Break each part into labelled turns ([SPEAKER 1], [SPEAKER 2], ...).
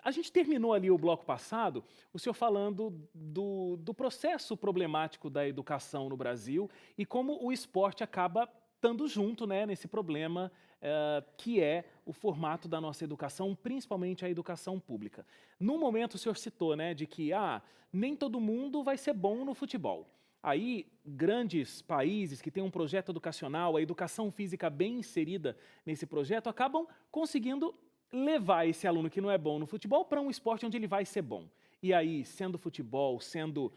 [SPEAKER 1] A gente terminou ali o bloco passado, o senhor falando do processo problemático da educação no Brasil e como o esporte acaba estando junto, né, nesse problema que é o formato da nossa educação, principalmente a educação pública. No momento, o senhor citou, né, de que nem todo mundo vai ser bom no futebol. Aí, grandes países que têm um projeto educacional, a educação física bem inserida nesse projeto, acabam conseguindo levar esse aluno que não é bom no futebol para um esporte onde ele vai ser bom. E aí, sendo futebol, sendo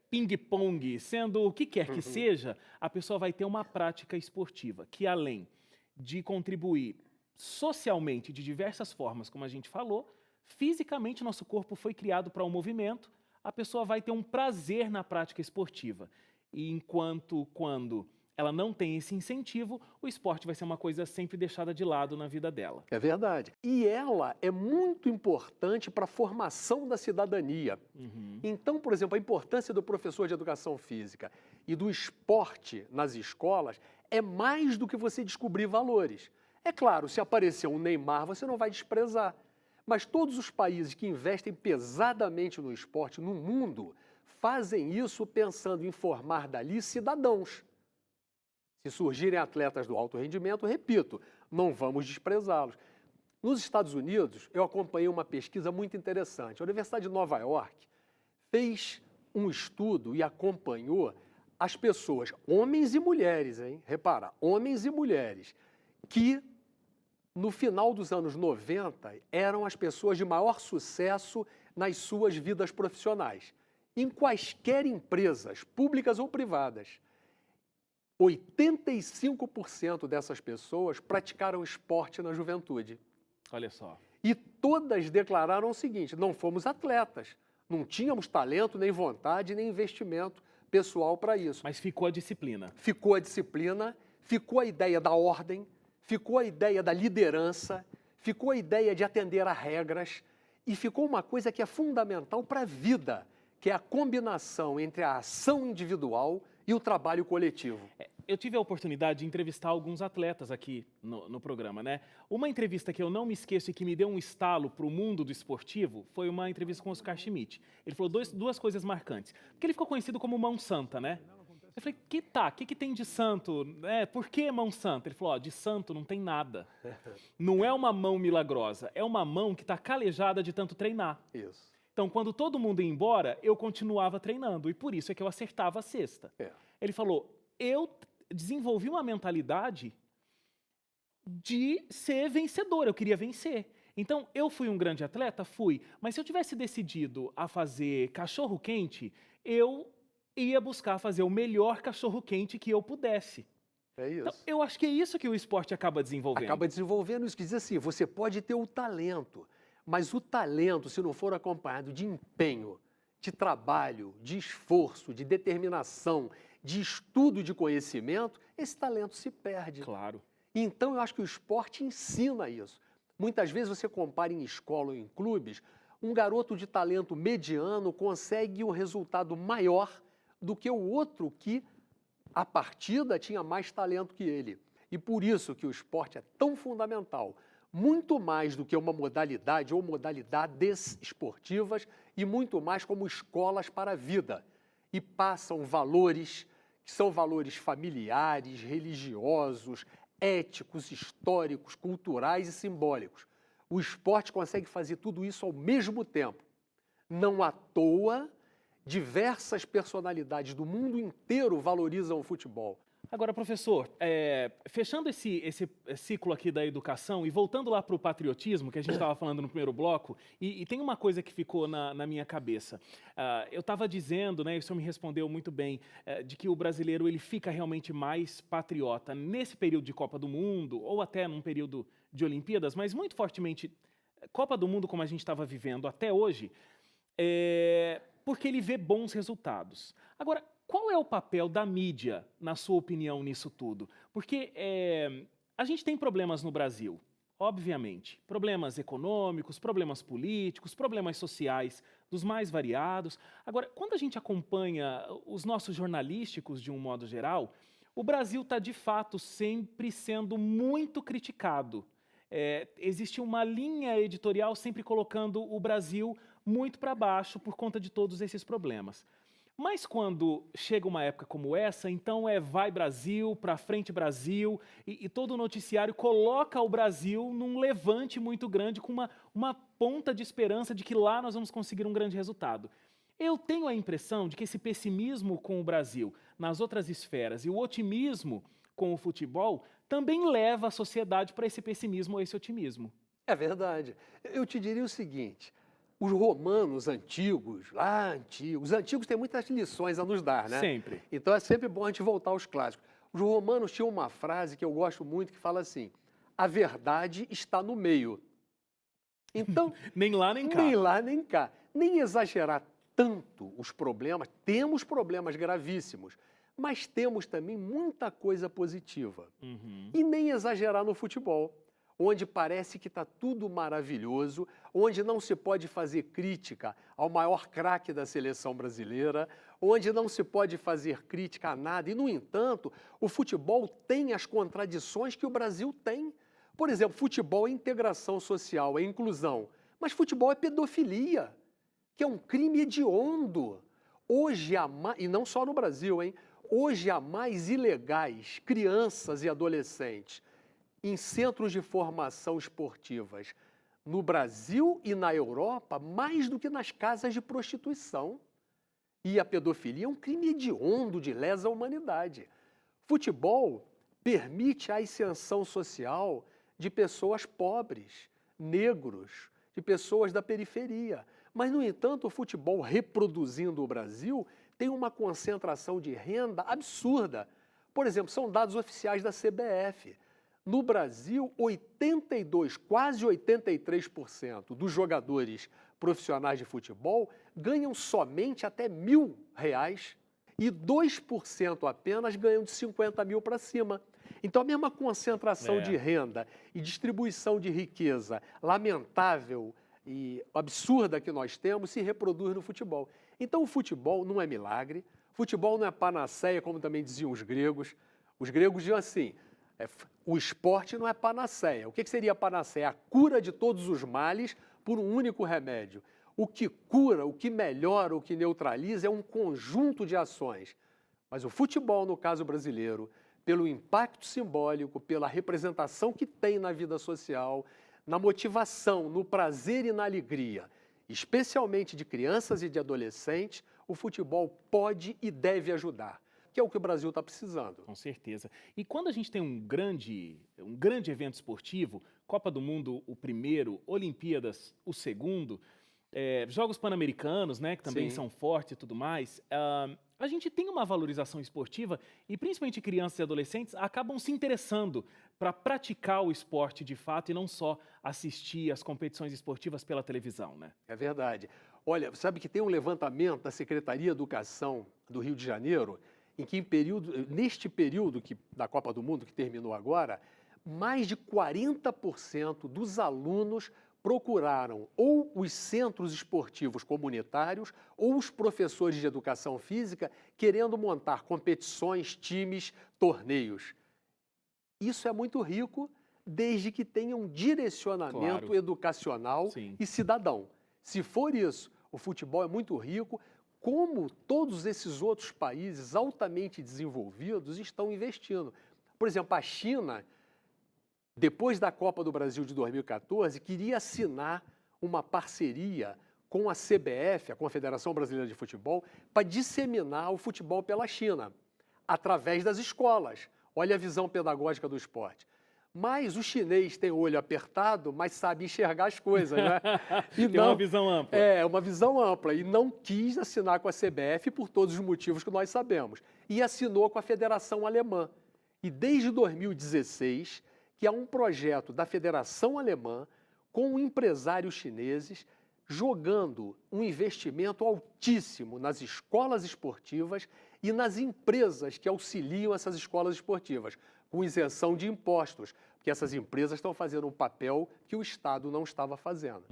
[SPEAKER 1] ping-pong, sendo o que quer que seja, a pessoa vai ter uma prática esportiva que, além de contribuir socialmente de diversas formas, como a gente falou, fisicamente nosso corpo foi criado para o movimento, a pessoa vai ter um prazer na prática esportiva. E enquanto quando ela não tem esse incentivo, o esporte vai ser uma coisa sempre deixada de lado na vida dela.
[SPEAKER 2] É verdade. E ela é muito importante para a formação da cidadania. Então, por exemplo, a importância do professor de educação física e do esporte nas escolas é mais do que você descobrir valores. É claro, se aparecer um Neymar, você não vai desprezar. Mas todos os países que investem pesadamente no esporte no mundo fazem isso pensando em formar dali cidadãos. Se surgirem atletas do alto rendimento, repito, não vamos desprezá-los. Nos Estados Unidos, eu acompanhei uma pesquisa muito interessante. A Universidade de Nova York fez um estudo e acompanhou as pessoas, homens e mulheres, hein? Repara, homens e mulheres, que no final dos anos 90 eram as pessoas de maior sucesso nas suas vidas profissionais, em quaisquer empresas, públicas ou privadas. 85% dessas pessoas praticaram esporte na juventude.
[SPEAKER 1] Olha só.
[SPEAKER 2] E todas declararam o seguinte: não fomos atletas, não tínhamos talento, nem vontade, nem investimento pessoal para isso.
[SPEAKER 1] Mas ficou a disciplina.
[SPEAKER 2] Ficou a disciplina, ficou a ideia da ordem, ficou a ideia da liderança, ficou a ideia de atender a regras e ficou uma coisa que é fundamental para a vida, que é a combinação entre a ação individual e o trabalho coletivo.
[SPEAKER 1] Eu tive a oportunidade de entrevistar alguns atletas aqui no programa, né? Uma entrevista que eu não me esqueço e que me deu um estalo para o mundo do esportivo foi uma entrevista com o Oscar Schmidt. Ele falou duas coisas marcantes. Porque ele ficou conhecido como Mão Santa, né? Eu falei, o que tem de santo? Por que mão santa? Ele falou, de santo não tem nada. Não é uma mão milagrosa, é uma mão que está calejada de tanto treinar.
[SPEAKER 2] Isso.
[SPEAKER 1] Então, quando todo mundo ia embora, eu continuava treinando. E por isso é que eu acertava a cesta. Ele falou, eu desenvolvi uma mentalidade de ser vencedor, eu queria vencer. Então, eu fui um grande atleta? Fui. Mas se eu tivesse decidido a fazer cachorro-quente, eu ia buscar fazer o melhor cachorro-quente que eu pudesse.
[SPEAKER 2] É isso.
[SPEAKER 1] Então, eu acho que é isso que o esporte acaba desenvolvendo.
[SPEAKER 2] Acaba desenvolvendo isso que diz assim, você pode ter o talento, mas o talento, se não for acompanhado de empenho, de trabalho, de esforço, de determinação, de estudo, de conhecimento, esse talento se perde.
[SPEAKER 1] Claro.
[SPEAKER 2] Então, eu acho que o esporte ensina isso. Muitas vezes você compara em escola ou em clubes, um garoto de talento mediano consegue um resultado maior do que o outro que, a partida, tinha mais talento que ele. E por isso que o esporte é tão fundamental, muito mais do que uma modalidade ou modalidades esportivas e muito mais como escolas para a vida. E passam valores que são valores familiares, religiosos, éticos, históricos, culturais e simbólicos. O esporte consegue fazer tudo isso ao mesmo tempo. Não à toa, diversas personalidades do mundo inteiro valorizam o futebol.
[SPEAKER 1] Agora, professor, fechando esse ciclo aqui da educação e voltando lá para o patriotismo, que a gente estava falando no primeiro bloco, e tem uma coisa que ficou na minha cabeça. Eu estava dizendo, né, e o senhor me respondeu muito bem, de que o brasileiro ele fica realmente mais patriota nesse período de Copa do Mundo, ou até num período de Olimpíadas, mas muito fortemente Copa do Mundo como a gente estava vivendo até hoje, porque ele vê bons resultados. Agora, qual é o papel da mídia, na sua opinião, nisso tudo? Porque a gente tem problemas no Brasil, obviamente. Problemas econômicos, problemas políticos, problemas sociais dos mais variados. Agora, quando a gente acompanha os nossos jornalísticos de um modo geral, o Brasil está, de fato, sempre sendo muito criticado. existe uma linha editorial sempre colocando o Brasil muito para baixo por conta de todos esses problemas. Mas quando chega uma época como essa, então vai Brasil, para frente Brasil, e todo o noticiário coloca o Brasil num levante muito grande, com uma ponta de esperança de que lá nós vamos conseguir um grande resultado. Eu tenho a impressão de que esse pessimismo com o Brasil nas outras esferas e o otimismo com o futebol também leva a sociedade para esse pessimismo ou esse otimismo.
[SPEAKER 2] É verdade. Eu te diria o seguinte: os romanos antigos, os antigos têm muitas lições a nos dar, né?
[SPEAKER 1] Sempre.
[SPEAKER 2] Então é sempre bom a gente voltar aos clássicos. Os romanos tinham uma frase que eu gosto muito que fala assim: a verdade está no meio. Então,
[SPEAKER 1] Nem lá nem cá.
[SPEAKER 2] nem lá nem cá. Nem exagerar tanto os problemas, temos problemas gravíssimos, mas temos também muita coisa positiva. E nem exagerar no futebol, onde parece que está tudo maravilhoso, onde não se pode fazer crítica ao maior craque da seleção brasileira, onde não se pode fazer crítica a nada. E, no entanto, o futebol tem as contradições que o Brasil tem. Por exemplo, futebol é integração social, é inclusão, mas futebol é pedofilia, que é um crime hediondo. Hoje há mais, e não só no Brasil, hein? Hoje há mais ilegais, crianças e adolescentes, em centros de formação esportivas no Brasil e na Europa, mais do que nas casas de prostituição. E a pedofilia é um crime hediondo de lesa humanidade. Futebol permite a ascensão social de pessoas pobres, negros, de pessoas da periferia. Mas, no entanto, o futebol, reproduzindo o Brasil, tem uma concentração de renda absurda. Por exemplo, são dados oficiais da CBF. No Brasil, quase 83% dos jogadores profissionais de futebol ganham somente até R$1.000 e 2% apenas ganham de 50 mil para cima. Então, a mesma concentração de renda e distribuição de riqueza lamentável e absurda que nós temos se reproduz no futebol. Então, o futebol não é milagre, futebol não é panaceia, como também diziam os gregos. Os gregos diziam assim: o esporte não é panaceia. O que seria panaceia? A cura de todos os males por um único remédio. O que cura, o que melhora, o que neutraliza é um conjunto de ações. Mas o futebol, no caso brasileiro, pelo impacto simbólico, pela representação que tem na vida social, na motivação, no prazer e na alegria, especialmente de crianças e de adolescentes, o futebol pode e deve ajudar, que é o que o Brasil está precisando.
[SPEAKER 1] Com certeza. E quando a gente tem um grande evento esportivo, Copa do Mundo o primeiro, Olimpíadas o segundo, Jogos Pan-Americanos, né, que também são fortes e tudo mais, a gente tem uma valorização esportiva e principalmente crianças e adolescentes acabam se interessando para praticar o esporte de fato e não só assistir às competições esportivas pela televisão, né?
[SPEAKER 2] É verdade. Olha, sabe que tem um levantamento da Secretaria de Educação do Rio de Janeiro, em que neste período da Copa do Mundo, que terminou agora, mais de 40% dos alunos procuraram ou os centros esportivos comunitários ou os professores de educação física querendo montar competições, times, torneios. Isso é muito rico, desde que tenha um direcionamento educacional e cidadão. Se for isso, o futebol é muito rico, como todos esses outros países altamente desenvolvidos estão investindo. Por exemplo, a China, depois da Copa do Brasil de 2014, queria assinar uma parceria com a CBF, a Confederação Brasileira de Futebol, para disseminar o futebol pela China, através das escolas. Olha a visão pedagógica do esporte. Mas o chinês tem o olho apertado, mas sabe enxergar as coisas, né?
[SPEAKER 1] E tem uma visão ampla.
[SPEAKER 2] Uma visão ampla. E não quis assinar com a CBF por todos os motivos que nós sabemos. E assinou com a Federação Alemã. E desde 2016, que há um projeto da Federação Alemã com empresários chineses jogando um investimento altíssimo nas escolas esportivas e nas empresas que auxiliam essas escolas esportivas, com isenção de impostos, porque essas empresas estão fazendo um papel que o Estado não estava fazendo.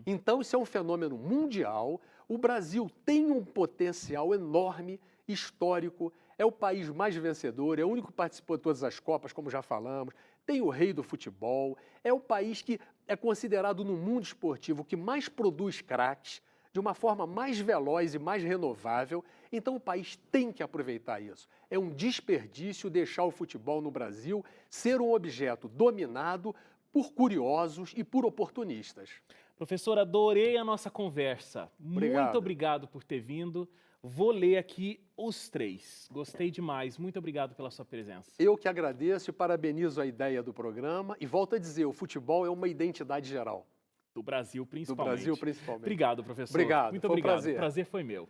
[SPEAKER 2] Então, isso é um fenômeno mundial. O Brasil tem um potencial enorme, histórico, é o país mais vencedor, é o único que participou de todas as Copas, como já falamos, tem o rei do futebol, é o país que é considerado no mundo esportivo o que mais produz craques, de uma forma mais veloz e mais renovável. Então o país tem que aproveitar isso. É um desperdício deixar o futebol no Brasil ser um objeto dominado por curiosos e por oportunistas.
[SPEAKER 1] Professor, adorei a nossa conversa.
[SPEAKER 2] Obrigado.
[SPEAKER 1] Muito obrigado por ter vindo. Vou ler aqui os 3. Gostei demais. Muito obrigado pela sua presença.
[SPEAKER 2] Eu que agradeço e parabenizo a ideia do programa. E volto a dizer, o futebol é uma identidade geral.
[SPEAKER 1] Do Brasil, principalmente.
[SPEAKER 2] Do Brasil, principalmente.
[SPEAKER 1] Obrigado, professor.
[SPEAKER 2] Obrigado.
[SPEAKER 1] Muito
[SPEAKER 2] Foi um
[SPEAKER 1] obrigado.
[SPEAKER 2] prazer.
[SPEAKER 1] O prazer foi meu.